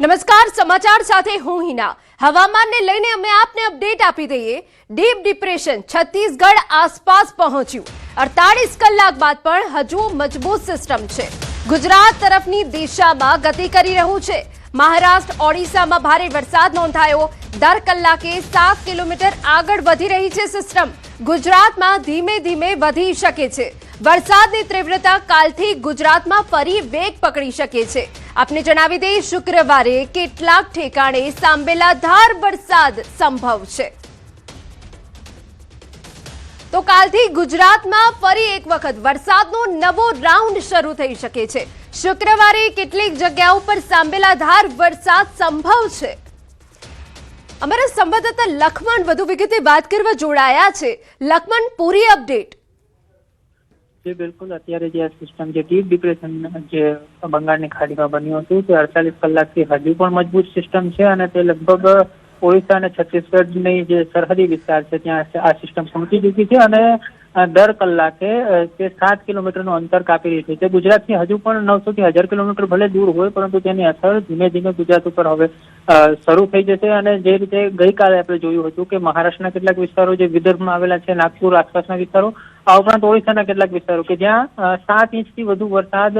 નમસ્કાર, સમાચાર સાથે હું હિના। હવામાનને લઈને અમે આપને અપડેટ આપી દઈએ। ડીપ ડિપ્રેશન છત્તીસગઢ આસપાસ પહોંચ્યું। 48 કલાક બાદ પણ હજુ મજબૂત સિસ્ટમ છે। ગુજરાત તરફની દિશામાં ગતિ કરી રહ્યું છે। મહારાષ્ટ્ર ઓડિશામાં ભારે વરસાદ નોંધાયો। દર કલાકે 7 કિલોમીટર આગળ વધી રહી છે સિસ્ટમ। ગુજરાતમાં ધીમે ધીમે વધી શકે છે। વરસાદની તીવ્રતા કાલથી ગુજરાતમાં ફરી વેગ પકડી શકે છે। આપને જણાવી દઈએ, શુક્રવારે કેટલાક ઠેકાણે સાંબેલાધાર વરસાદ સંભવ છે। તો કાલથી ગુજરાતમાં ફરી એક વખત વરસાદનો નવો રાઉન્ડ શરૂ થઈ શકે છે। શુક્રવારે કેટલીક જગ્યાઓ પર સાંબેલાધાર વરસાદ સંભવ છે। અમારા સંવાદદાતા લખમણ વધુ વિગતે વાત કરવા જોડાયા છે। લખમણ, પૂરી અપડેટ। जी बिल्कुल, અત્યારે જે સિસ્ટમ જે ડીપ ડિપ્રેશન જે બંગાળની ખાડીમાં બન્યું હતું તે 48 કલાકથી હજુ પણ મજબૂત સિસ્ટમ છે અને તે લગભગ ઓડિશા અને છત્તીસગઢની જે સરહદી વિસ્તાર છે ત્યાં આ સિસ્ટમ પહોંચી ચૂકી છે અને દર કલાકે તે 7 કિલોમીટરનું અંતર કાપી રહી છે। તે ગુજરાતથી હજુ પણ 900 થી 1000 કિલોમીટર ભલે દૂર હોય, પરંતુ તેની અસર ધીમે ધીમે ગુજરાત ઉપર હવે શરૂ થઈ જશે। અને જે રીતે ગઈકાલે આપણે જોયું હતું કે મહારાષ્ટ્રના કેટલાક વિસ્તારો જે વિદર્ભમાં આવેલા છે, નાગપુર આસપાસના વિસ્તારો, આ ઉપરાંત ઓડિશાના કેટલાક વિસ્તારો કે જ્યાં 7 ઇંચથી વધુ વરસાદ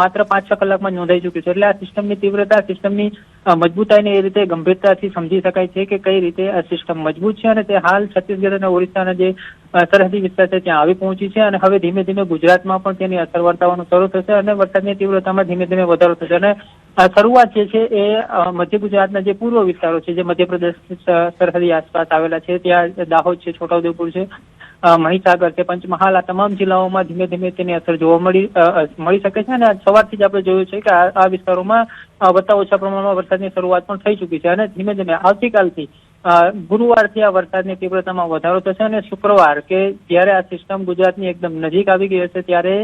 માત્ર 5-6 કલાકમાં નોંધાઈ ચૂક્યો છે। એટલે આ સિસ્ટમની તીવ્રતા, સિસ્ટમની મજબૂતાઈને એ રીતે ગંભીરતાથી સમજી શકાય છે કે કઈ રીતે આ સિસ્ટમ મજબૂત છે અને તે હાલ છત્તીસગઢ અને ઓડિશાના જે સરહદી વિસ્તાર છે ત્યાં આવી પહોંચી છે અને હવે ધીમે ધીમે ગુજરાતમાં પણ તેની અસર વર્તાવાનું શરૂ થશે અને વરસાદની તીવ્રતામાં ધીમે ધીમે વધારો થશે। અને શરૂઆત જે છે એ મધ્ય ગુજરાતના જે પૂર્વ વિસ્તારો છે, જે મધ્યપ્રદેશ સરહદી આસપાસ આવેલા છે, ત્યાં દાહોદ છે, છોટાઉદેપુર છે, મહીસાગર છે, પંચમહાલ, આ તમામ જિલ્લાઓમાં ધીમે ધીમે તેની અસર જોવા મળી શકે છે। અને સવારથી જ આપણે જોયું છે કે આ વિસ્તારોમાં વત્તા ઓછા પ્રમાણમાં વરસાદની શરૂઆત પણ થઈ ચૂકી છે અને ધીમે ધીમે આવતીકાલથી ગુરુવારથી આ વરસાદની તીવ્રતામાં વધારો થશે અને શુક્રવાર કે જ્યારે આ સિસ્ટમ ગુજરાતની એકદમ નજીક આવી ગઈ હશે ત્યારે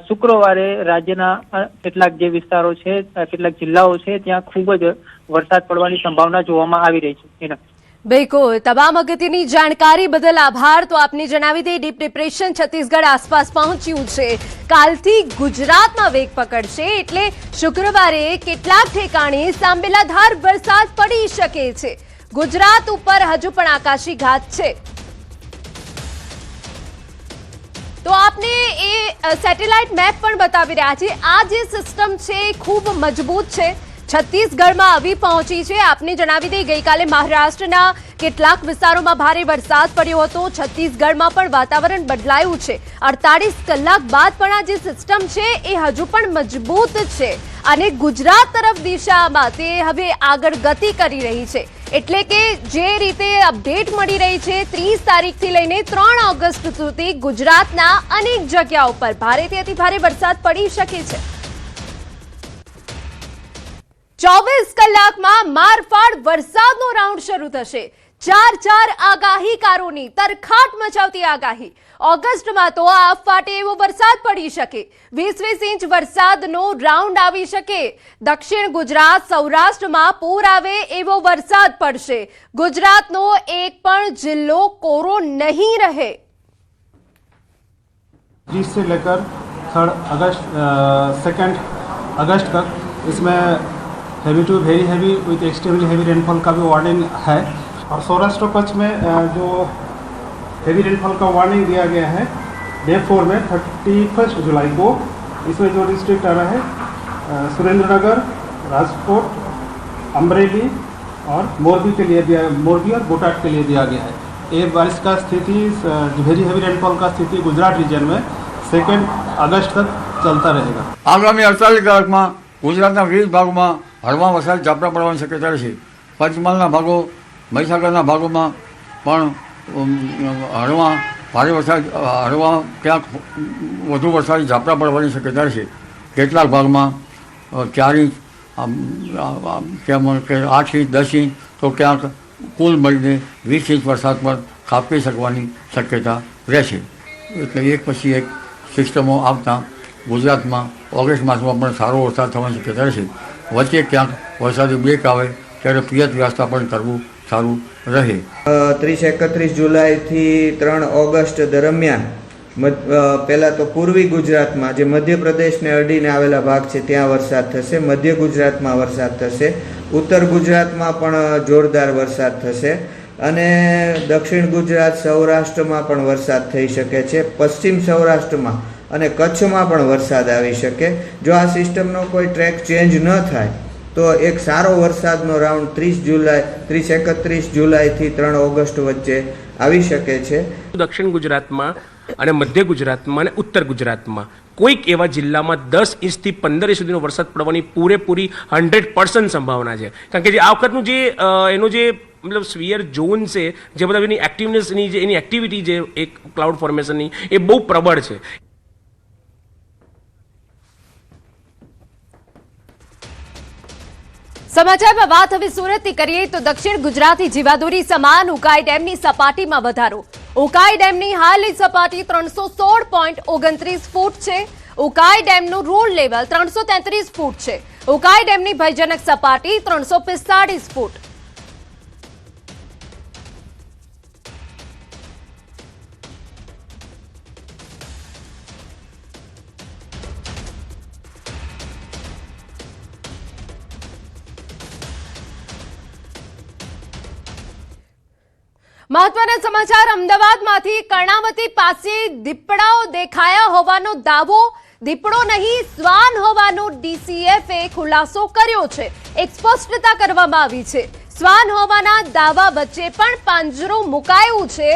શુક્રવારે રાજ્યના કેટલાક જે વિસ્તારો છે, કેટલાક જિલ્લાઓ છે, ત્યાં ખૂબ જ વરસાદ પડવાની સંભાવના જોવામાં આવી રહી છે। બિલકુલ, તમામ અગત્યની જાણકારી બદલ આભાર। તો આપને જણાવી દઈએ, ડીપ ડિપ્રેશન છત્તીસગઢ આસપાસ પહોંચ્યું છે। કાલથી ગુજરાતમાં વેગ પકડશે, એટલે શુક્રવારે કેટલાક ઠેકાણે સાંબેલાધાર વરસાદ પડી શકે છે। ગુજરાત ઉપર હજુ પણ આકાશી ઘાત છે। તો આપને એ સેટેલાઇટ મેપ પણ બતાવી રહ્યા છે। આ જે સિસ્ટમ છે એ ખૂબ મજબૂત છે, છત્તીસગઢમાં આવી પહોંચી છે। આપને જણાવી દઈએ, ગઈકાલે મહારાષ્ટ્રના કેટલાક વિસ્તારોમાં ભારે વરસાદ પડ્યો હતો। છત્તીસગઢમાં પણ વાતાવરણ બદલાયું છે। 48 કલાક બાદ પણ આ જે સિસ્ટમ છે એ હજુ પણ મજબૂત છે અને ગુજરાત તરફ દિશામાં તે હવે આગળ ગતિ કરી રહી છે। એટલે કે જે રીતે અપડેટ મળી રહી છે, 30 તારીખથી લઈને 3 ઓગસ્ટ સુધી ગુજરાતના અનેક જગ્યાઓ પર ભારેથી અતિ ભારે વરસાદ પડી શકે છે। 24 કલાકમાં મારફાડ વરસાદનો રાઉન્ડ શરૂ થશે। 4 આગાહીકારોની તરખાટ મચાવતી આગાહી। ઓગસ્ટમાં તો આ ફાટે એવો વરસાદ પડી શકે। 20 ઇંચ વરસાદનો રાઉન્ડ આવી શકે। દક્ષિણ ગુજરાત, સૌરાષ્ટ્રમાં પૂર આવે એવો વરસાદ પડશે। ગુજરાતનો એક પણ જિલ્લો કોરો નહીં રહે। 20 से लेकर 2 अगस्त तक इसमें heavy to very heavy with extremely heavy rainfall का भी वार्निंग है। और सौराष्ट्र कच्छ में जो हैवी रेनफॉल का वार्निंग दिया गया है डे 4 में 31 जुलाई को, इसमें जो डिस्ट्रिक्ट आ रहा है सुरेंद्रनगर, राजकोट, अमरेली और मोरबी के लिए दिया, मोरबी और बोटाट के लिए दिया गया है। ये बारिश का स्थिति, वेरी हैवी रेनफॉल का स्थिति गुजरात रीजन में 2 अगस्त तक चलता रहेगा। आगामी 48 કલાકમાં ગુજરાતના વિવિધ ભાગોમાં હળવા વરસાદ ઝાપટા પડવાની શક્યતા છે। પંચમહાલના ભાગો, મહીસાગરના ભાગોમાં પણ હળવા ભારે વરસાદ, હળવા ક્યાંક વધુ વરસાદી ઝાપટા પડવાની શક્યતા છે। કેટલાક ભાગમાં 4 ઇંચ કે 8 ઇંચ, 10 ઇંચ, તો ક્યાંક કુલ મળીને 20 ઇંચ વરસાદ પણ ખાબકી શકવાની શક્યતા રહેશે। એટલે એક પછી એક સિસ્ટમો આવતા ગુજરાતમાં ઓગસ્ટ માસમાં પણ સારો વરસાદ થવાની શક્યતા રહેશે। વચ્ચે ક્યાંક વરસાદી બ્રેક આવે ત્યારે પિયત વ્યવસ્થા પણ કરવું સારું રહે। 30-31 જુલાઈથી 3 ઓગસ્ટ દરમિયાન પહેલાં તો પૂર્વી ગુજરાતમાં જે મધ્યપ્રદેશને અડીને આવેલા ભાગ છે ત્યાં વરસાદ થશે, મધ્ય ગુજરાતમાં વરસાદ થશે, ઉત્તર ગુજરાતમાં પણ જોરદાર વરસાદ થશે અને દક્ષિણ ગુજરાત સૌરાષ્ટ્રમાં પણ વરસાદ થઈ શકે છે. પશ્ચિમ સૌરાષ્ટ્રમાં અને કચ્છમાં પણ વરસાદ આવી શકે. જો આ સિસ્ટમનો કોઈ ટ્રેક ચેન્જ ન થાય તો એક સારો વરસાદનો રાઉન્ડ 31 જુલાઈથી 3 ઓગસ્ટ વચ્ચે આવી શકે છે. દક્ષિણ ગુજરાતમાં અને મધ્ય ગુજરાતમાં અને ઉત્તર ગુજરાતમાં કોઈક એવા જિલ્લામાં 10 ઇંચથી 15 ઇંચ સુધીનો વરસાદ પડવાની પૂરેપૂરી 100% સંભાવના છે. કારણ કે જે આ વખતનું જે એનો જે મતલબ સ્ફિયર ઝોન છે, જે બધા એની એક્ટિવનેસની જે એની એક્ટિવિટી જે એક ક્લાઉડ ફોર્મેશનની એ બહુ પ્રબળ છે. સમાચારમાં વાત હવે સુરતથી કરીએ તો દક્ષિણ ગુજરાતી જીવાદોરી સમાન ઉકાઈ ડેમની સપાટીમાં વધારો. ઉકાઈ ડેમની હાલની સપાટી 316.29 ફૂટ છે. ઉકાઈ ડેમનું રોડ લેવલ 333 ફૂટ છે. ઉકાઈ ડેમની ભયજનક સપાટી 345 ફૂટ. મહત્વના સમાચાર અમદાવાદમાંથી કર્ણાવતી પાસે દીપડાઓ દેખાયા હોવાનો દાવો. દીપડો નહીં શ્વાન હોવાનો ડીસીએફએ ખુલાસો કર્યો છે. એક સ્પષ્ટતા કરવામાં આવી છે. શ્વાન હોવાના દાવા વચ્ચે પણ પાંજરું મુકાયું છે.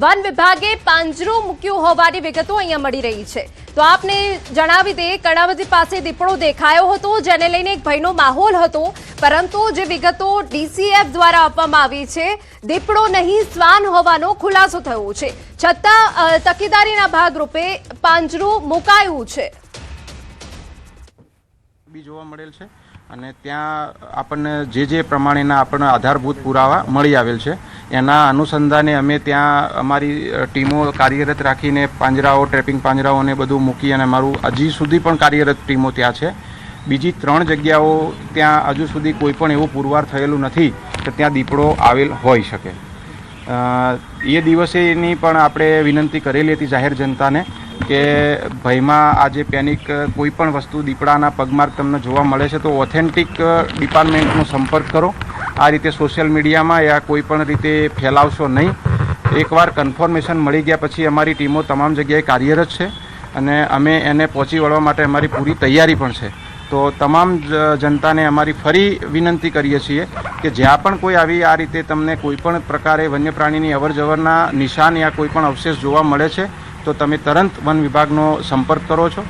વન વિભાગે પાંજરું મૂક્યું હોવાની વિગતો અહીંયા મળી રહી છે. તો આપને જણાવી દઈએ, કર્ણાવતી પાસે દીપડો દેખાયો હતો, જેને લઈને એક ભયનો માહોલ હતો. પરંતુ જે વિગતો ડીસીએફ દ્વારા આપવામાં આવી છે, દીપડો નહીં શ્વાન હોવાનો ખુલાસો થયો છે. છતાં તકેદારીના ભાગરૂપે પાંજરું મુકાયું છે. જોવા મળેલ છે અને ત્યાં આપણને જે પ્રમાણેના આપણને આધારભૂત પુરાવા મળી આવેલ છે. એના અનુસંધાને અમે ત્યાં અમારી ટીમો કાર્યરત રાખીને પાંજરાઓ, ટ્રેપિંગ પાંજરાઓને બધું મૂકી અને અમારું હજી સુધી પણ કાર્યરત ટીમો ત્યાં છે. બીજી 3 જગ્યાઓ ત્યાં હજુ સુધી કોઈ પણ એવું પુરવાર થયેલું નથી કે ત્યાં દીપડો આવેલ હોઈ શકે. એ દિવસેની પણ આપણે વિનંતી કરેલી હતી જાહેર જનતાને કે ભયમાં આજે પેનિક કોઈ પણ વસ્તુ દીપડાના પગમાર્ગ તમને જોવા મળે છે તો ઓથેન્ટિક ડિપાર્ટમેન્ટનો સંપર્ક કરો. આ રીતે સોશિયલ મીડિયામાં યા કોઈ પણ રીતે ફેલાવશો નહીં. એકવાર કન્ફર્મેશન મળી ગયા પછી અમારી ટીમો તમામ જગ્યાએ કાર્યરત છે અને અમે એને પહોંચી વળવા માટે અમારી પૂરી તૈયારી પણ છે. તો તમામ જનતાને અમારી ફરી વિનંતી કરીએ છીએ કે જ્યાં પણ કોઈ આવી આ રીતે તમને કોઈ પણ પ્રકારે વન્ય પ્રાણીની અવરજવરના નિશાન યા કોઈ પણ અવશેષ જોવા મળે છે તો તમે તરત વન વિભાગનો સંપર્ક કરો છો.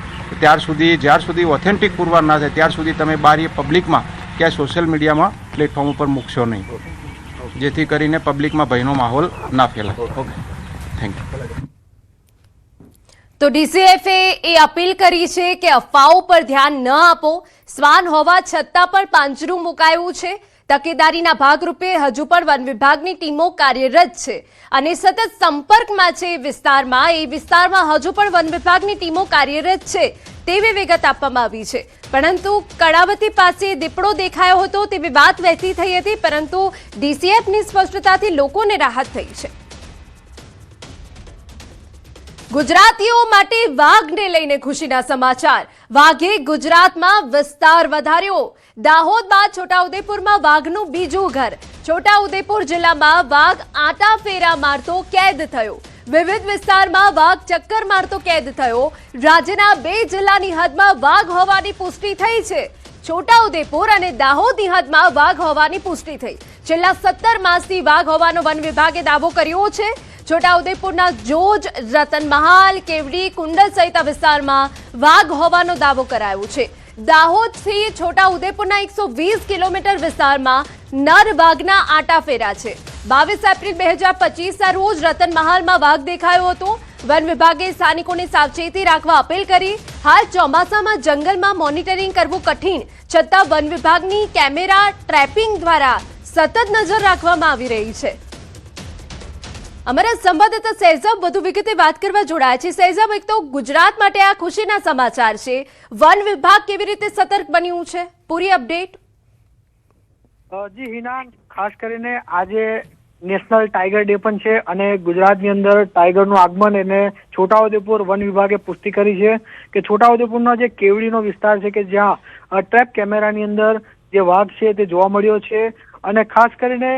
જ્યાર સુધી ઓથેન્ટિક પુરવાર ના થાય ત્યાર સુધી તમે બારી પબ્લિકમાં ક્યાંય સોશિયલ મીડિયામાં પ્લેટફોર્મ ઉપર મૂકશો નહીં, જેથી કરીને પબ્લિકમાં ભયનો માહોલ ના ફેલાય. Okay, thank you. તો ડીસીએફએ એ અપીલ કરી છે કે અફવાઓ પર ધ્યાન ન આપો. શ્વાન હોવા છતાં પણ પાંજરું મુકાયું છે. તકેદારીના ભાગરૂપે હજુ પણ વન વિભાગની ટીમો કાર્યરત છે અને સતત સંપર્કમાં છે એ વિસ્તારમાં હજુ પણ વન વિભાગની ટીમો કાર્યરત છે તેવી વિગત આપવામાં આવી છે. પરંતુ કર્ણાવતી પાસે દીપડો દેખાયો હતો તેવી વાત વહેતી થઈ હતી, પરંતુ ડીસીએફની સ્પષ્ટતાથી લોકોને રાહત થઈ છે. ગુજરાતીઓ માટે વાઘને લઈને ખુશીના સમાચાર. વાઘે ગુજરાતમાં વિસ્તાર વધાર્યો. દાહોદ બાદ છોટાઉદેપુરમાં વાઘનું બીજું ઘર. છોટાઉદેપુર જિલ્લામાં વાઘ આંટા ફેરા મારતો કેદ થયો. વિવિધ વિસ્તારમાં વાઘ ચક્કર મારતો કેદ થયો. રાજ્યના 2 જિલ્લાની હદમાં વાઘ હોવાની પુષ્ટિ થઈ છે. છોટાઉદેપુર અને દાહોદની હદમાં વાઘ હોવાની પુષ્ટિ થઈ. છેલ્લા 17 માસથી વાઘ હોવાનો વન વિભાગે દાવો કર્યો છે. છોટાઉદેપુરના જોજ, રતનમહાલ, કેવડી, કુંડલ સહિત વિસ્તારમાં વાઘ હોવાનો દાવો કરાયો છે. દાહોદથી છોટાઉદેપુરના 120 કિલોમીટર વિસ્તારમાં નર વાઘના આંટા ફેરા છે. 22 એપ્રિલ 2025ના રોજ રતનમહાલમાં વાઘ દેખાયો હતો. વન વિભાગે સ્થાનિકોને સાવચેતી રાખવા અપીલ કરી. હાલ ચોમાસામાં જંગલમાં મોનિટરિંગ કરવું કઠિન, છતાં વન વિભાગની કેમેરા ટ્રેપિંગ દ્વારા સતત નજર રાખવામાં આવી રહી છે. અમારા સંવાદદાતા સહેજાબ વધુ વિગતે વાત કરવા જોડાયા છે. સહેજાબ, એક તો ગુજરાત માટે આ ખુશીના સમાચાર છે. વન વિભાગ કેવી રીતે સતર્ક બન્યું છે, પૂરી અપડેટ. જી હિના, ખાસ કરીને આજે નેશનલ ટાઈગર ડે પણ છે અને ગુજરાતની અંદર ટાઈગરનું આગમન એને છોટાઉદેપુર વન વિભાગે પુષ્ટિ કરી છે કે છોટાઉદેપુરનો જે કેવડીનો વિસ્તાર છે કે જ્યાં ટ્રેપ કેમેરાની અંદર જે વાઘ છે તે જોવા મળ્યો છે અને ખાસ કરીને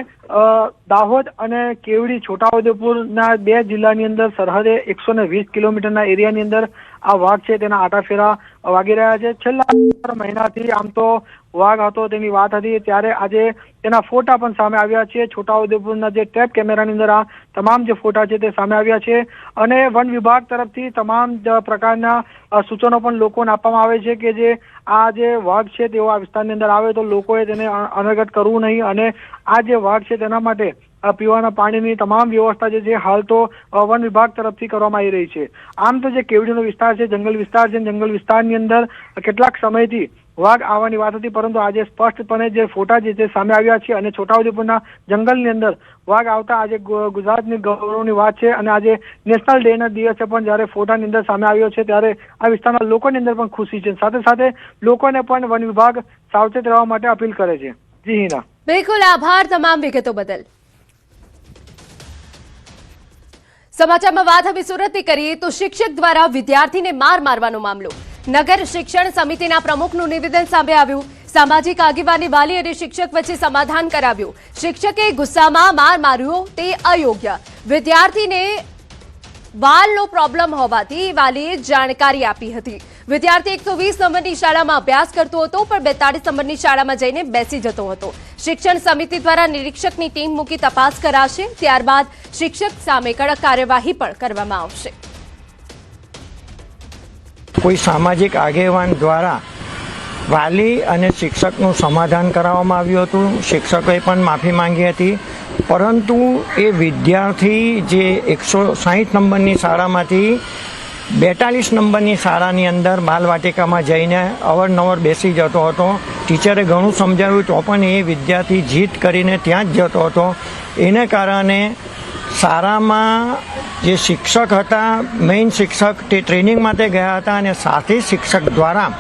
દાહોદ અને કેવડી છોટાઉદેપુરના 2 જિલ્લાની અંદર સરહદે 120 કિલોમીટરના એરિયાની અંદર આ વાઘ છે તેના આટાફેરા વાગી રહ્યા છે. છેલ્લા મહિનાથી આમ તો વાઘ હતો તેની વાત હતી, ત્યારે આજે તેના ફોટા પણ સામે આવ્યા છે. છોટાઉદેપુરના જે ટ્રેપ કેમેરાની અંદર આ તમામ જે ફોટા છે તે સામે આવ્યા છે અને વન વિભાગ તરફથી તમામ પ્રકારના સૂચનો પણ લોકોને આપવામાં આવે છે કે જે આ જે વાઘ છે તેઓ આ વિસ્તારની અંદર આવે તો લોકોએ તેને અનગત કરવું નહીં અને આ જે વાઘ છે તેના માટે પીવાના પાણીની તમામ વ્યવસ્થા જે છે હાલ તો વન વિભાગ તરફથી કરવામાં આવી રહી છે. આમ તો જે કેવડીનો વિસ્તાર છે જંગલ વિસ્તાર છે, જંગલ વિસ્તારની અંદર કેટલાક સમયથી વાઘ આવવાની વાત હતી, પરંતુ આજે સ્પષ્ટપણે જે ફોટા જે છે સામે આવ્યા છે અને છોટાઉદેપુરના જંગલની અંદર વાઘ આવતા આજે ગુજરાતની ગૌરવની વાત છે અને આજે નેશનલ ડે ના દિવસે પણ જ્યારે ફોટાની અંદર સામે આવ્યો છે ત્યારે આ વિસ્તારના લોકોની અંદર પણ ખુશી છે. સાથે સાથે લોકોને પણ વન વિભાગ સાવચેત રહેવા માટે અપીલ કરે છે. જી હિના. બિલકુલ, આભાર તમામ વિગતો બદલ. સમાચારમાં વાત હવે સુરતની કરીએ તો શિક્ષક દ્વારા વિદ્યાર્થીને માર મારવાનો મામલો. નગર શિક્ષણ સમિતિના પ્રમુખનું નિવેદન સામે આવ્યું. સામાજિક આગેવાની વાલી અને શિક્ષક વચ્ચે સમાધાન કરાવ્યું. શિક્ષકે ગુસ્સામાં માર માર્યો તે અયોગ્ય. વિદ્યાર્થીને વાલનો પ્રોબ્લેમ હોવાથી વાલીએ જાણકારી આપી હતી. વિદ્યાર્થી 120 નંબરની શાળામાં અભ્યાસ કરતો હતો પણ 42 નંબરની શાળામાં જઈને બેસી જતો હતો. શિક્ષણ સમિતિ દ્વારા નિરીક્ષકની ટીમ મૂકી તપાસ કરાશે. ત્યારબાદ શિક્ષક સામે કડક કાર્યવાહી પણ કરવામાં આવશે. કોઈ સામાજિક આગેવાન દ્વારા વાલી અને શિક્ષકનું સમાધાન કરાવવામાં આવ્યું હતું. શિક્ષકોએ પણ માફી માંગી હતી, પરંતુ એ વિદ્યાર્થી જે 160 નંબરની શાળામાંથી 42 નંબરની શાળાની અંદર બાલવાટિકામાં જઈને અવારનવાર બેસી જતો હતો. ટીચરે ઘણું સમજાવ્યું તો પણ એ વિદ્યાર્થી જીદ કરીને ત્યાં જ જતો હતો. એને કારણે શાળામાં જે શિક્ષક હતા, મેઇન શિક્ષક, તે ટ્રેનિંગ માટે ગયા હતા અને સાથી શિક્ષક દ્વારા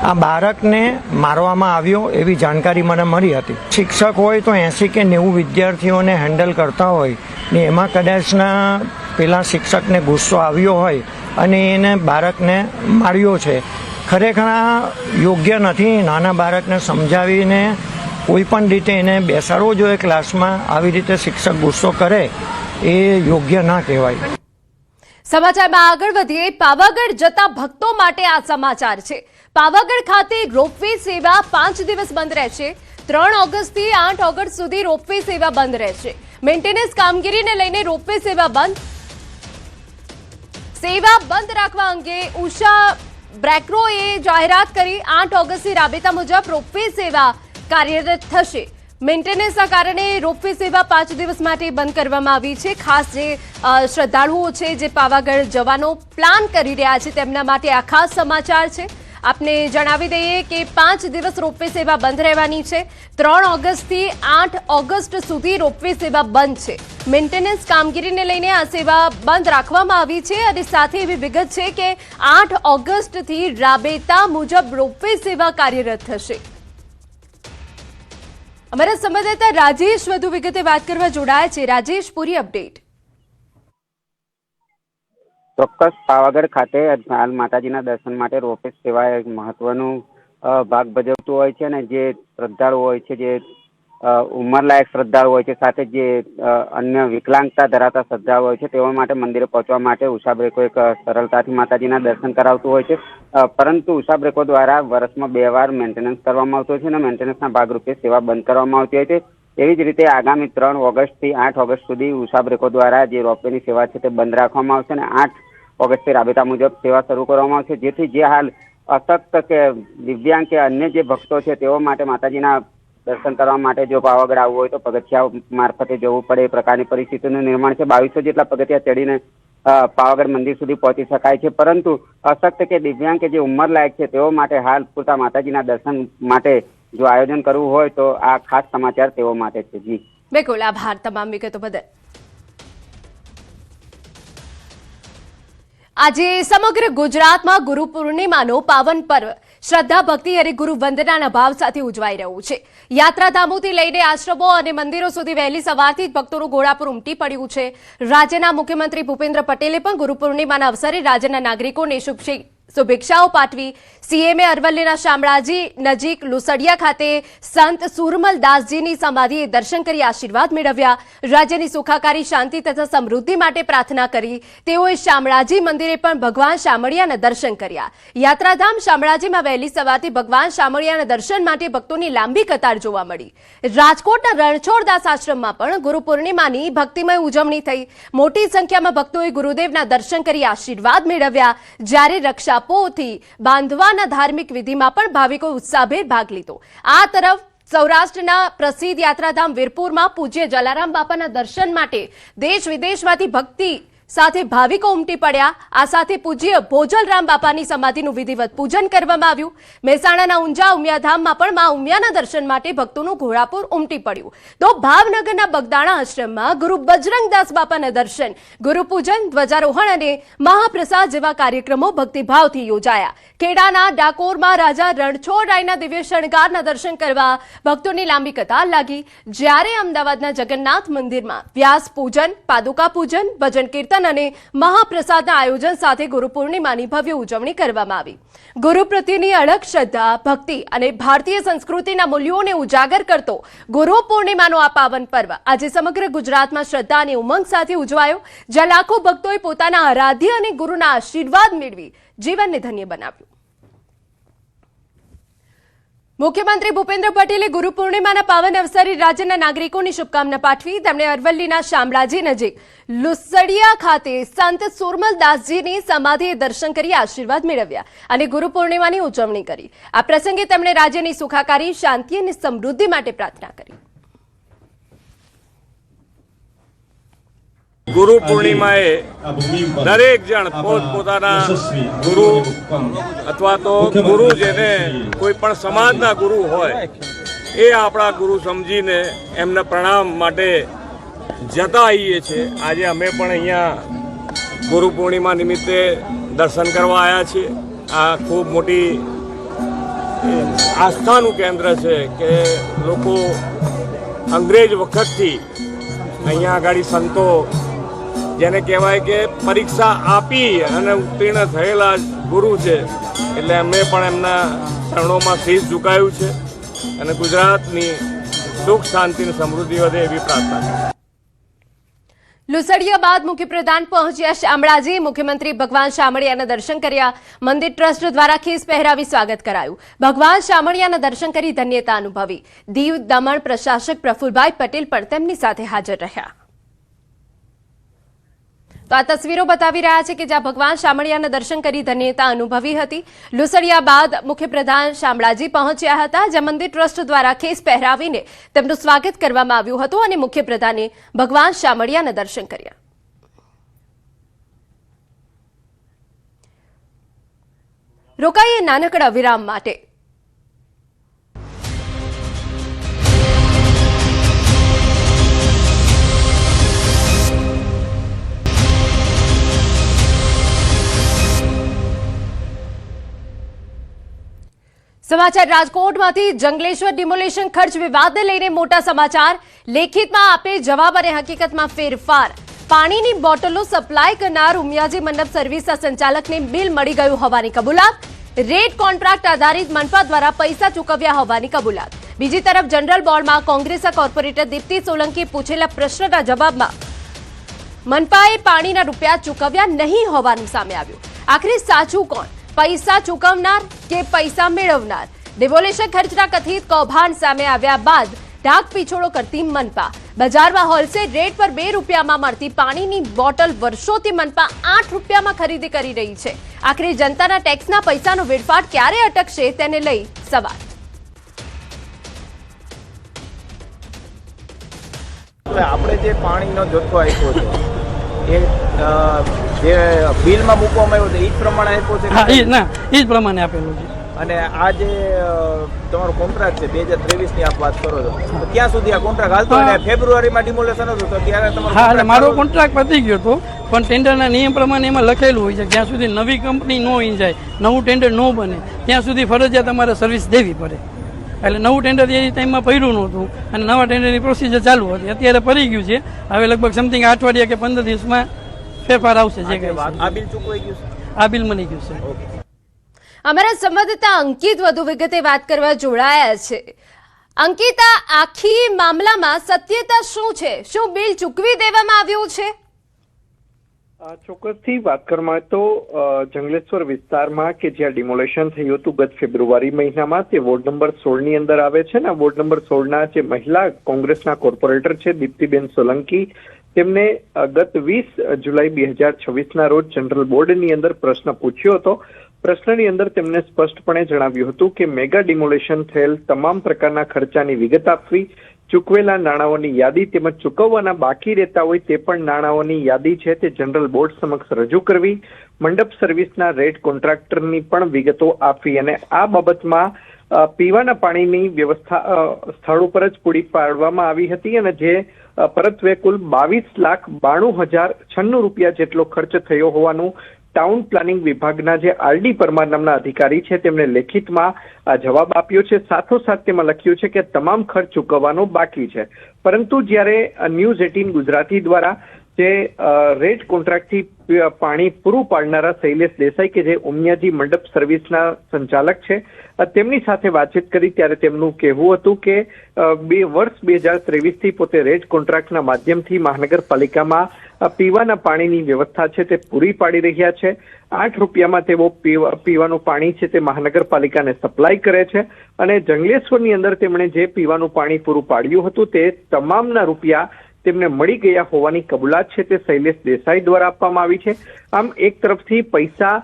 આ બાળકને મારવામાં આવ્યો એવી જાણકારી મને મળી હતી. શિક્ષક હોય તો 80 કે 90 વિદ્યાર્થીઓને હેન્ડલ કરતા હોય ને એમાં કદાચના પેલા શિક્ષકને ગુસ્સો આવ્યો હોય અને એને બાળકને માર્યો છે. ખરેખર આ યોગ્ય નથી. નાના બાળકને સમજાવીને કોઈ પણ રીતે એને બેસાડવો જોઈએ ક્લાસમાં. આવી રીતે શિક્ષક ગુસ્સો કરે એ યોગ્ય ના કહેવાય. સમાચારમાં આગળ વધીએ. પાવાગઢ જતા ભક્તો માટે આ સમાચાર છે. પાવાગઢ ખાતે રોપવે સેવા 5 દિવસ બંધ રહેશે. 3 ઓગસ્ટથી 8 ઓગસ્ટ સુધી રોપવે સેવા બંધ રહેશે. મેન્ટેનન્સ કામગીરીને લઈને રોપવે સેવા બંધ. સેવા બંધ રાખવા અંગે ઉષા બ્રેકરોએ જાહેરાત કરી. 8 ઓગસ્ટથી રાબેતા મુજબ રોપવે સેવા કાર્યરત થશે. મેન્ટેનન્સના કારણે રોપવે સેવા 5 દિવસ માટે બંધ કરવામાં આવી છે. ખાસ જે શ્રદ્ધાળુઓ છે જે પાવાગઢ જવાનો પ્લાન કરી રહ્યા છે તેમના માટે આ ખાસ સમાચાર છે. આપને જણાવી દઈએ કે 5 દિવસ રોપવે સેવા બંધ રહેવાની છે. 3 ઓગસ્ટથી 8 ઓગસ્ટ સુધી રોપવે સેવા બંધ છે. મેન્ટેનન્સ કામગીરીને લઈને આ સેવા બંધ રાખવામાં આવી છે અને સાથે એવી વિગત છે કે 8 ઓગસ્ટથી રાબેતા મુજબ રોપવે સેવા કાર્યરત થશે. અમારા સંવાદદાતા રાજેશ વધુ વિગતે વાત કરવા જોડાયા છે. રાજેશ, પૂરી અપડેટ. ચોક્કસ, પાવાગઢ ખાતે હાલ માતાજીના દર્શન માટે રોપવે સેવા એક મહત્વનું ભાગ ભજવતું હોય છે અને જે શ્રદ્ધાળુ હોય છે, જે ઉંમરલાયક શ્રદ્ધાળુ હોય છે, સાથે જે અન્ય વિકલાંગતા ધરાવતા શ્રદ્ધાળુ હોય છે તેઓ માટે મંદિરે પહોંચવા માટે ઉષા બ્રેકો એક સરળતાથી માતાજીના દર્શન કરાવતું હોય છે. પરંતુ ઉષા બ્રેકો દ્વારા વર્ષમાં 2 વાર મેન્ટેનન્સ કરવામાં આવતું હોય છે અને મેન્ટેનન્સના ભાગરૂપે સેવા બંધ કરવામાં આવતી હોય છે. એવી જ રીતે આગામી 3 ઓગસ્ટથી 8 ઓગસ્ટ સુધી ઉષા બ્રેકો દ્વારા જે રોપવેની સેવા છે તે બંધ રાખવામાં આવશે અને 8 ઓગસ્ટથી રાબેતા મુજબ સેવા શરૂ કરવામાં આવશે. જેથી જે હાલ અશક્ત કે દિવ્યાંગ કે અન્ય જે ભક્તો છે તેઓ માટે માતાજીના દર્શન કરવા માટે જો પાવાગઢ આવવું હોય તો પગથિયા મારફતે જવું પડે એ પ્રકારની પરિસ્થિતિનું નિર્માણ છે. 2200 જેટલા પગથિયા ચડીને પાવાગઢ મંદિર સુધી પહોંચી શકાય છે. પરંતુ અશક્ત કે દિવ્યાંગ કે જે ઉંમર લાયક છે તેઓ માટે હાલ પૂરતા માતાજીના દર્શન માટે જો આયોજન કરવું હોય તો આ ખાસ સમાચાર તેઓ માટે છે. જી બિલકુલ, આભાર તમામ વિગતો બદલ. આજે સમગ્ર ગુજરાતમાં ગુરુ પૂર્ણિમાનો પાવન પર્વ શ્રદ્ધા ભક્તિ અને ગુરુ વંદનાના ભાવ સાથે ઉજવાઈ રહ્યું છે. યાત્રાધામોથી લઈને આશ્રમો અને મંદિરો સુધી વહેલી સવારથી જ ભક્તોનું ઘોડાપુર ઉમટી પડ્યું છે. રાજ્યના મુખ્યમંત્રી ભૂપેન્દ્ર પટેલે પણ ગુરુ પૂર્ણિમાના અવસરે રાજ્યના નાગરિકોને શુભેચ્છાઓ પાઠવી. સીએમએ અરવલ્લીના શામળાજી નજીક લુસડિયા ખાતે સંત સુરમલ દાસજીની સમાધિએ દર્શન કરી આશીર્વાદ મેળવ્યા. રાજ્યની સુખાકારી, શાંતિ તથા સમૃદ્ધિ માટે પ્રાર્થના કરી. તેઓએ શામળાજી મંદિરે પણ ભગવાન શામળિયાના દર્શન કર્યા. યાત્રાધામ શામળાજીમાં વહેલી સવારથી ભગવાન શામળિયાના દર્શન માટે ભક્તોની લાંબી કતાર જોવા મળી. રાજકોટના રણછોડદાસ આશ્રમમાં પણ ગુરુ પૂર્ણિમાની ભક્તિમય ઉજવણી થઈ. મોટી સંખ્યામાં ભક્તોએ ગુરુદેવના દર્શન કરી આશીર્વાદ મેળવ્યા. જ્યારે રક્ષાપોથી બાંધવાના ધાર્મિક વિધિમાં પણ ભાવિકો ઉત્સાહભેર ભાગ લીધો. આ તરફ સૌરાષ્ટ્રના પ્રસિદ્ધ યાત્રાધામ વીરપુરમાં પૂજ્ય જલારામ બાપાના દર્શન માટે દેશ વિદેશમાંથી ભક્તિ સાથે ભાવિકો ઉમટી પડ્યા. આ સાથે પૂજ્ય ભોજલરામ બાપાની સમાધિનું વિધિવત પૂજન કરવામાં આવ્યું. મહેસાણાના ઊંઝા ઉમિયાધામમાં પણ મા ઉમિયાના દર્શન માટે ભક્તોનું ઘોડાપુર ઉમટી પડ્યું. તો ભાવનગરના બગદાણા આશ્રમમાં ગુરુ બજરંગદાસ બાપાના દર્શન, ગુરુપૂજન, ધ્વજારોહણ અને મહાપ્રસાદ જેવા કાર્યક્રમો ભક્તિભાવથી યોજાયા. ખેડાના ડાકોરમાં રાજા રણછોડરાયના દિવ્ય શણગારના દર્શન કરવા ભક્તોની લાંબી કતાર લાગી. જ્યારે અમદાવાદના જગન્નાથ મંદિરમાં વ્યાસ પૂજન, પાદુકા પૂજન, ભજન કીર્તન અને મહાપ્રસાદના આયોજન સાથે ગુરુ પૂર્ણિમાની ભવ્ય ઉજવણી કરવામાં આવી. ગુરુ પ્રત્યેની અડગ શ્રદ્ધા, ભક્તિ અને ભારતીય સંસ્કૃતિના મૂલ્યોને ઉજાગર કરતો ગુરુ પૂર્ણિમાનો આ પાવન પર્વ આજે સમગ્ર ગુજરાતમાં શ્રદ્ધા અને ઉમંગ સાથે ઉજવાયો. જ્યાં લાખો ભક્તોએ પોતાના આરાધ્ય અને ગુરુના આશીર્વાદ મેળવી જીવનને ધન્ય બનાવ્યું. મુખ્યમંત્રી ભૂપેન્દ્ર પટેલે ગુરુ પૂર્ણિમાના પાવન અવસરે રાજ્યના નાગરિકોની શુભકામના પાઠવી. તેમણે અરવલ્લીના શામળાજી નજીક લુસડિયા ખાતે સંત સુરમલ દાસજીની સમાધિએ દર્શન કરી આશીર્વાદ મેળવ્યા અને ગુરુ પૂર્ણિમાની ઉજવણી કરી. આ પ્રસંગે તેમણે રાજ્યની સુખાકારી, શાંતિ અને સમૃદ્ધિ માટે પ્રાર્થના કરી. ગુરુ પૂર્ણિમાએ દરેક જણ પોતપોતાના ગુરુ અથવા તો ગુરુ જેને કોઈ પણ સમાજના ગુરુ હોય એ આપણા ગુરુ સમજીને એમને પ્રણામ માટે જતા આવીએ છીએ. આજે અમે પણ અહીંયા ગુરુ પૂર્ણિમા નિમિત્તે દર્શન કરવા આવ્યા છીએ. આ ખૂબ મોટી આસ્થાનું કેન્દ્ર છે કે લોકો અંગ્રેજ વખતથી અહીંયા આગળ સંતો જેને કહેવાય કે પરીક્ષા આપી અને ઉત્તીર્ણ થયેલા ગુરુ છે, એટલે અમે પણ એમના ચરણોમાં શીશ ઝુકાયું છે અને ગુજરાતની સુખ, શાંતિ અને સમૃદ્ધિ વધે એવી પ્રાર્થના છે. લુસડિયા બાદ મુખ્યપ્રધાન પહોંચ્યા શામળાજી. મુખ્યમંત્રી ભગવાન શામળિયાના દર્શન કર્યા. મંદિર ટ્રસ્ટ દ્વારા ખીસ પહેરાવી સ્વાગત કરાયું. ભગવાન શામળિયાના દર્શન કરી ધન્યતા અનુભવી. દીવ દમણ પ્રશાસક પ્રફુલભાઈ પટેલ પણ તેમની સાથે હાજર રહ્યા. તો આ તસવીરો બતાવી રહ્યા છે કે જ્યાં ભગવાન શામળિયાના દર્શન કરી ધન્યતા અનુભવી હતી. લુસડિયા બાદ મુખ્યપ્રધાન શામળાજી પહોંચ્યા હતા, જ્યાં મંદિર ટ્રસ્ટ દ્વારા ખેસ પહેરાવીને તેમનું સ્વાગત કરવામાં આવ્યું હતું અને મુખ્યપ્રધાને ભગવાન શામળિયાના દર્શન કર્યા. રોકાઈએ નાનકડા વિરામ માટે. સમાચાર રાજકોટમાંથી. જંગલેશ્વર ડિમોલેશન ખર્ચ વિવાદને લઈને મોટા સમાચાર. લેખિતમાં આપે જવાબ અને હકીકતમાં ફેરફાર. પાણીની બોટલો સપ્લાય કરનાર ઉમિયાજી મંડપ સર્વિસના સંચાલકને બિલ મળી ગયું હોવાની કબૂલાત. રેટ કોન્ટ્રાક્ટ આધારિત મનપા દ્વારા પૈસા ચૂકવ્યા હોવાની કબૂલાત. બીજી તરફ જનરલ બોર્ડમાં કોંગ્રેસના કોર્પોરેટર દીપ્તિ સોલંકીએ પૂછેલા પ્રશ્નના જવાબમાં મનપાએ પાણીના રૂપિયા ચૂકવ્યા નહીં હોવાનું સામે આવ્યું. આખરે સાચું કોણ, પૈસા ચૂકવનાર કે પૈસા મેળવનાર? ડિમોલેશન ખર્ચના કથિત કૌભાંડ સામે આવ્યા બાદ ઢાક પીછોડો કરતી મનપા. બજારમાં હોલસેલ રેટ પર 2 રૂપિયામાં મળતી પાણીની બોટલ વર્ષોથી મનપા 8 રૂપિયામાં ખરીદી કરી રહી છે. આખરે જનતાના ટેક્સના પૈસાનો વેડફાટ ક્યારે અટકશે તેને લઈ સવાલ. આપણે જે પાણીનો જથ્થો આપ્યો છે એ જે બિલમાં મૂકવામાં આવ્યો છે એ જ પ્રમાણે આપ્યો છે? હા, એ જ પ્રમાણે આપેલું છે. અને આ જે તમારો કોન્ટ્રાક્ટ છે 2023 ની આપ વાત કરો છો, તો ક્યાં સુધી આ કોન્ટ્રાક્ટ હાલતો? અને ફેબ્રુઆરીમાં ડિમોલેશન હતું તો ત્યારે તમારો હા, એટલે મારો કોન્ટ્રાક્ટ પતી ગયો હતો પણ ટેન્ડરના નિયમ પ્રમાણે એમાં લખેલું હોય છે જ્યાં સુધી નવી કંપની ન ઈ જાય, નવું ટેન્ડર ન બને ત્યાં સુધી ફરજિયાત તમારે સર્વિસ દેવી પડે. એટલે નવું ટેન્ડર એ ટાઈમમાં પડ્યું નહોતું અને નવા ટેન્ડરની પ્રોસિજર ચાલુ હતી. અત્યારે પડી ગયું છે. હવે લગભગ સમથિંગ 8 અઠવાડિયા કે 15 દિવસમાં ફેરફાર આવશે. જે કંઈ આ બિલ ચૂકવાઈ ગયું છે, આ બિલ મળી ગયું છે. અમારા સંવાદદાતા અંકિત વધુ વિગતે વાત કરવા જોડાયા છે. અંકિતા, આખી મામલામાં સત્યતા શું છે? શું બિલ ચૂકવી દેવામાં આવ્યું છે? ચોક્કસથી વાત કરવામાં તો જંગલેશ્વર વિસ્તારમાં કે જ્યાં ડિમોલેશન થયું હતું ગત ફેબ્રુઆરી મહિનામાં, તે વોર્ડ નંબર 16 ની અંદર આવે છે ને. વોર્ડ નંબર 16ના જે મહિલા કોંગ્રેસના કોર્પોરેટર છે દીપ્તિબેન સોલંકી, તેમને ગત 20 જુલાઈ 2026ના રોજ જનરલ બોર્ડની અંદર પ્રશ્ન પૂછ્યો હતો. પ્રશ્નની અંદર તેમને સ્પષ્ટપણે જણાવ્યું હતું કે મેગા ડિમોલેશન થયેલ તમામ પ્રકારના ખર્ચાની વિગત આપવી, ચૂકવેલા નાણાંઓની યાદી તેમજ ચૂકવવાના બાકી રહેતા હોય તે પણ નાણાંઓની યાદી છે તે જનરલ બોર્ડ સમક્ષ રજૂ કરવી, મંડપ સર્વિસના રેટ કોન્ટ્રાક્ટરની પણ વિગતો આપવી અને આ બાબતમાં પીવાના પાણીની વ્યવસ્થા સ્થળ ઉપર જ પૂરી પાડવામાં આવી હતી અને જે પરત્વે કુલ 22,92,096 રૂપિયા જેટલો ખર્ચ થયો હોવાનું ટાઉન પ્લાનિંગ વિભાગના જે આરડી પરમાર નામના અધિકારી છે તેમણે લેખિતમાં જવાબ આપ્યો છે. સાથોસાથ તેમાં લખ્યું છે કે તમામ ખર્ચ ચૂકવવાનો બાકી છે. પરંતુ જ્યારે ન્યૂઝ 18 ગુજરાતી દ્વારા જે રેટ કોન્ટ્રાક્ટથી પાણી પૂરું પાડનારા શૈલેષ દેસાઈ કે જે ઉમિયાજી મંડપ સર્વિસના સંચાલક છે તેમની સાથે વાતચીત કરી ત્યારે તેમનું કહેવું હતું કે વર્ષ 2023થી પોતે રેટ કોન્ટ્રાક્ટના માધ્યમથી મહાનગરપાલિકામાં પીવાના પાણીની વ્યવસ્થા છે તે પૂરી પાડી રહ્યા છે. 8 રૂપિયામાં તેઓ પીવાનું પાણી છે તે મહાનગરપાલિકાને સપ્લાય કરે છે અને જંગલેશ્વરની અંદર તેમણે જે પીવાનું પાણી પૂરું પાડ્યું હતું તે તમામના રૂપિયા તેમને મળી ગયા હોવાની કબૂલાત છે તે શૈલેષ દેસાઈ દ્વારા આપવામાં આવી છે. આમ એક તરફથી પૈસા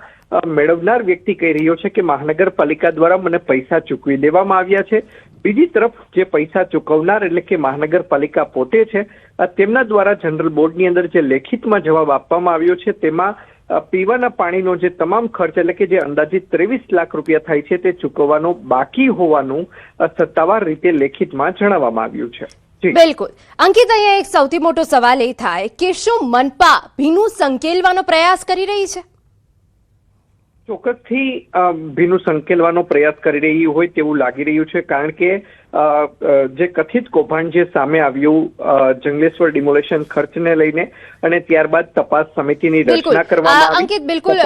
મેળવનાર વ્યક્તિ કહી રહ્યો છે કે મહાનગરપાલિકા દ્વારા મને પૈસા ચૂકવી દેવામાં આવ્યા છે. બીજી તરફ જે પૈસા ચૂકવનાર એટલે કે મહાનગરપાલિકા પોતે છે તેમના દ્વારા જનરલ બોર્ડની અંદર જે લેખિતમાં જવાબ આપવામાં આવ્યો છે તેમાં પીવાના પાણીનો જે તમામ ખર્ચ એટલે કે જે અંદાજિત 23 લાખ રૂપિયા થાય છે તે ચૂકવવાનો બાકી હોવાનું સત્તાવાર રીતે લેખિતમાં જણાવવામાં આવ્યું છે. બિલકુલ. અંકિત, અહીંયા એક સૌથી મોટો સવાલ એ થાય કે શું મનપા ભીનું સંકેલવાનો પ્રયાસ કરી રહી છે? ચોક્કસથી ભીનું સંકેલવાનો પ્રયાસ કરી રહી હોય તેવું લાગી રહ્યું છે, કારણ કે જે કથિત કૌભાંડ જે સામે આવ્યું જંગલેશ્વર ડિમોલેશન ખર્ચને લઈને અને ત્યારબાદ તપાસ સમિતિની રચના કરવામાં આવી. અંકિત, બિલકુલ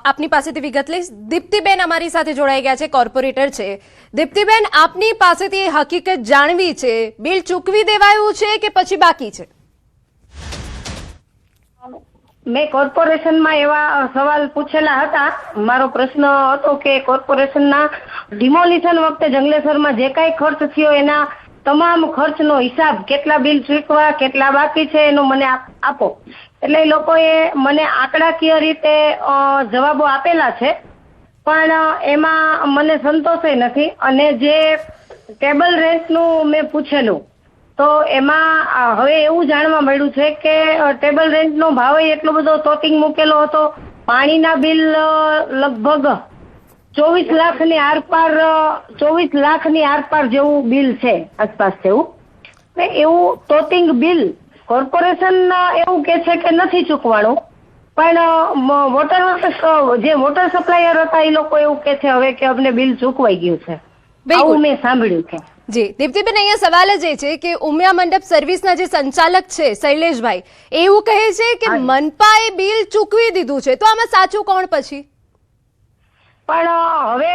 આપની પાસેથી વિગત લઈશ. દીપ્તિબેન અમારી સાથે જોડાઈ ગયા છે, કોર્પોરેટર છે. દીપ્તિબેન, આપની પાસેથી હકીકત જાણવી છે, બિલ ચૂકવી દેવાયું છે કે પછી બાકી છે? મેં કોર્પોરેશનમાં એવા સવાલ પૂછેલા હતા. મારો પ્રશ્ન હતો કે કોર્પોરેશનના ડિમોલિશન વખતે જંગલેશ્વરમાં જે કાંઈ ખર્ચ થયો એના તમામ ખર્ચનો હિસાબ, કેટલા બિલ ચૂકવા, કેટલા બાકી છે એનો મને આપો. એટલે એ લોકોએ મને આંકડાકીય રીતે જવાબો આપેલા છે, પણ એમાં મને સંતોષ નથી. અને જે ટેબલ રેન્ટનું મેં પૂછેલું તો એમાં હવે એવું જાણવા મળ્યું છે કે ટેબલ રેન્ટનો ભાવ એટલો બધો તોતિંગ મૂકેલો હતો. પાણીના બિલ લગભગ 24 લાખની આરપાર જેવું બિલ છે, આસપાસ જેવું. એવું તોતિંગ બિલ કોર્પોરેશન એવું કે છે કે નથી ચૂકવાણું, પણ જે વોટર સપ્લાયર હતા એ લોકો એવું કે છે હવે કે અમને બિલ ચૂકવાઈ ગયું છે. આવું મેં સાંભળ્યું છે. જી દીપ્તિબેન, અહીંયા સવાલ જ એ છે કે ઉમિયા મંડપ સર્વિસના જે સંચાલક છે શૈલેષભાઈ એવું કહે છે કે મનપાએ બિલ ચૂકવી દીધું છે, તો આમાં સાચું કોણ પછી? પણ હવે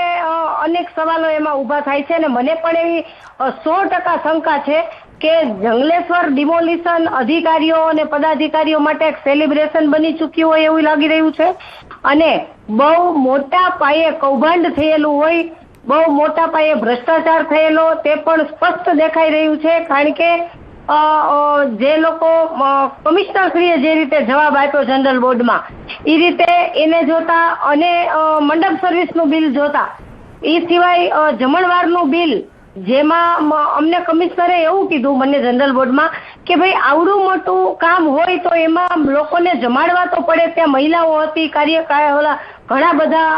અનેક સવાલો એમાં ઊભા થાય છે અને મને પણ એવી 100% શંકા છે કે જંગલેશ્વર ડિમોલિશન અધિકારીઓ અને પદાધિકારીઓ માટે એક સેલિબ્રેશન બની ચૂક્યું હોય એવું લાગી રહ્યું છે અને બહુ મોટા પાયે કૌભાંડ થયેલું હોય, બહુ મોટા પાયે ભ્રષ્ટાચાર થયેલો તે પણ સ્પષ્ટ દેખાઈ રહ્યું છે. કારણ કે જે લોકો કમિશનરશ્રીએ જે રીતે જવાબ આપ્યો જનરલ બોર્ડમાં એ રીતે એને જોતા અને મંડપ સર્વિસનું બિલ જોતા, એ સિવાય જમણવારનું બિલ જેમાં અમને કમિશનરે એવું કીધું મને જનરલ બોર્ડમાં કે ભાઈ આવડું મોટું કામ હોય તો એમાં લોકોને જમાડવા તો પડે. ત્યાં મહિલાઓ હતી, ઘણા બધા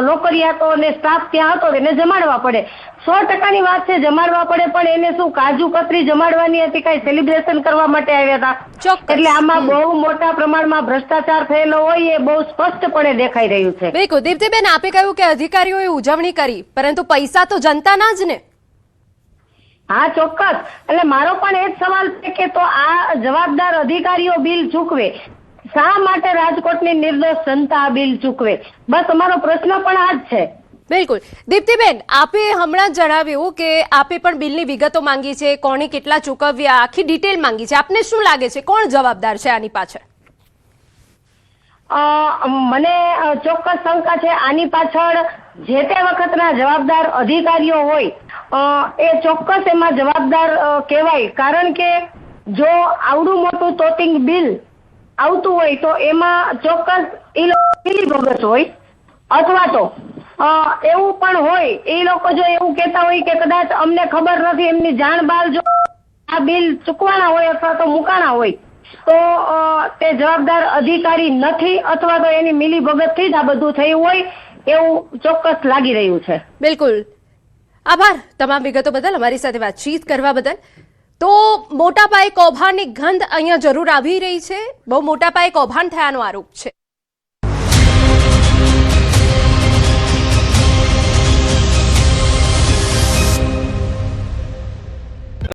નોકરિયાતો અને સ્ટાફ ત્યાં હતો એને જમાડવા પડે. 100%ની વાત છે, જમાડવા પડે, પણ એને શું કાજુ કતરી જમાડવાની હતી, કઈ સેલિબ્રેશન કરવા માટે આવ્યા હતા? એટલે આમાં બહુ મોટા પ્રમાણમાં ભ્રષ્ટાચાર થયેલો હોય એ બહુ સ્પષ્ટપણે દેખાઈ રહ્યું છે. બિલકુલ દીપ્તિબેન, આપે કહ્યું કે અધિકારીઓએ ઉજવણી કરી, પરંતુ પૈસા તો જનતાના જ ને. હા, ચોક્કસ. એટલે મારો પણ એ જ સવાલ છે કે તો આ જવાબદાર અધિકારીઓ બિલ ચૂકવે, શા માટે રાજકોટની નિર્દોષ જનતા બિલ ચૂકવે? બસ અમારો પ્રશ્ન પણ આ જ છે. બિલકુલ દીપ્તિબેન, આપે હમણાં જણાવ્યું કે આપે પણ બિલની વિગતો માંગી છે, કોણે કેટલા ચૂકવ્યા, આખી ડિટેલ માંગી છે. આપને શું લાગે છે, કોણ જવાબદાર છે આની પાછળ? મને ચોક્કસ શંકા છે આની પાછળ જે તે વખતના જવાબદાર અધિકારીઓ હોય એ ચોક્કસ એમાં જવાબદાર કહેવાય. કારણ કે જો આવડું મોટું તોતિંગ બિલ આવતું હોય તો એમાં ચોક્કસ એ લોકો મિલીભગત હોય, અથવા તો એવું પણ હોય એ લોકો જો એવું કહેતા હોય કે કદાચ અમને ખબર નથી, એમની જાણ બહાર જો આ બિલ ચૂકવાના હોય અથવા તો મુકાણા હોય તો તે જવાબદાર અધિકારી નથી, અથવા તો એની મિલીભગતથી જ આ બધું થયું હોય એવું ચોક્કસ લાગી રહ્યું છે. બિલકુલ, આભાર તમામ વિગતો બદલ, અમારી સાથે વાતચીત કરવા બદલ. તો મોટા પાયે કૌભાંડની ગંધ અહીંયા જરૂર આવી રહી છે, બહુ મોટા પાયે કૌભાંડ થયાનો આરોપ છે.